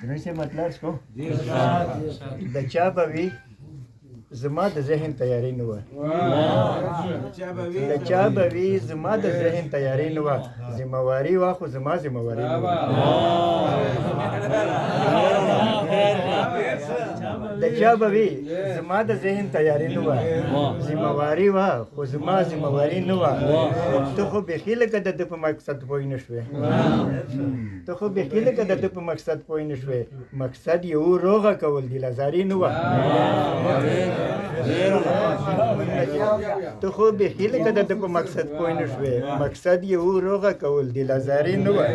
درنه سے مطلب کو د چا به وي زما د ذهن تیاری نه وه د چا به وي زما د ذهن تیاری نه وه ذمهواري وه خو زما ذمهواري نه وه د چا به وي زما د ذهن تیاری نه وه ذمهواري وه خو زما ذمهواري نه وه ته خو بیخي لکه د ده په مقصد پوه نه شوې ته خو بیخي لکه د ده په مقصد پوه نه شوې مقصد یې و روغه کول دلازاري نه وه ته خو بیخي لکه د ده په مقصد پوه نه شوې مقصد یې و روغه کول دلازاري نه وه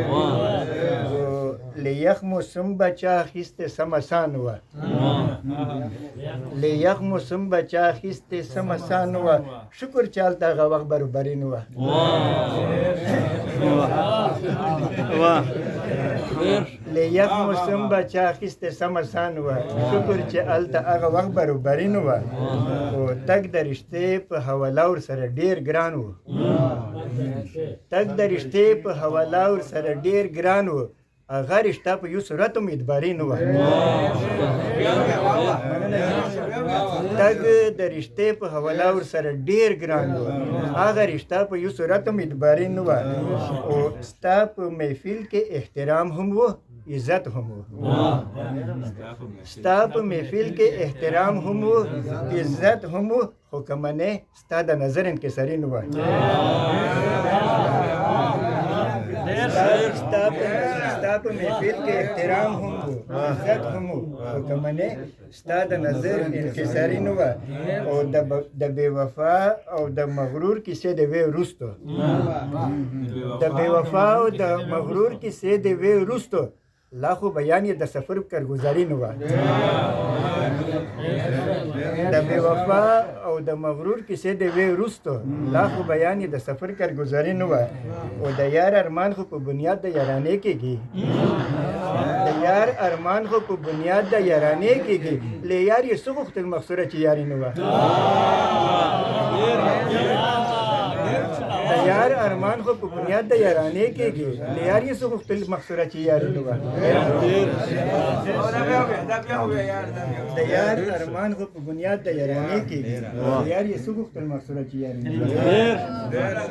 له یخ موسم به چا اخیستې سم اسان وه له یخ موسم به چا اخیستې سم اسان وه شکر چې هلته هغه وخت برابري نه وه له یخ موسم به چا اخیستې سم اسان وه شکر چې هلته هغه وخت برابري نه وه خو تګ د رښتې په حواله ورسره ډېر ګران و تګ د رښتې په حواله ورسره ډېر ګران و هغه رشته په یو صورت امیدواري نه وه تګ د رشتې په حواله ورسره ډېر ګران و هغه رشته په یو صورت امیدواري نه وه او ستا په محفل کې احترام هم و عزت هم و ستا په محفل کې احترام هم و عزت هم و خو که منې ستا د نظر انکساري نه وه ستا په محفل کې احترام هم و عزت هم و خو که منې ستا د نظر انکساري نه وه او د بې وفا او د مغرور کیسې د وې وروستو د بې وفا او د مغرور کیسې د وې وروستو لا خو بیان یې د سفر کارګزاري نه وه د بې وفا او د مغرور کیسې د وې وروستو لا خو بیان یې د سفر کارګزاري نه وه او د یار ارمان خو په بنیاد د یارانې کېږي د یار ارمان خو په بنیاد د یارانې کېږي له یار یې څه غوښتل مقصوره چې یاري نه وه د یار ارمان خو په بنیاد د یارانې کېږي له یار یې څه غوښتل مقصوره چې یاري نه وه د یار ارمان خو په بنیاد د یارانې کېږي له یار یې څه غوښتل مقصوره چې یاري نه وه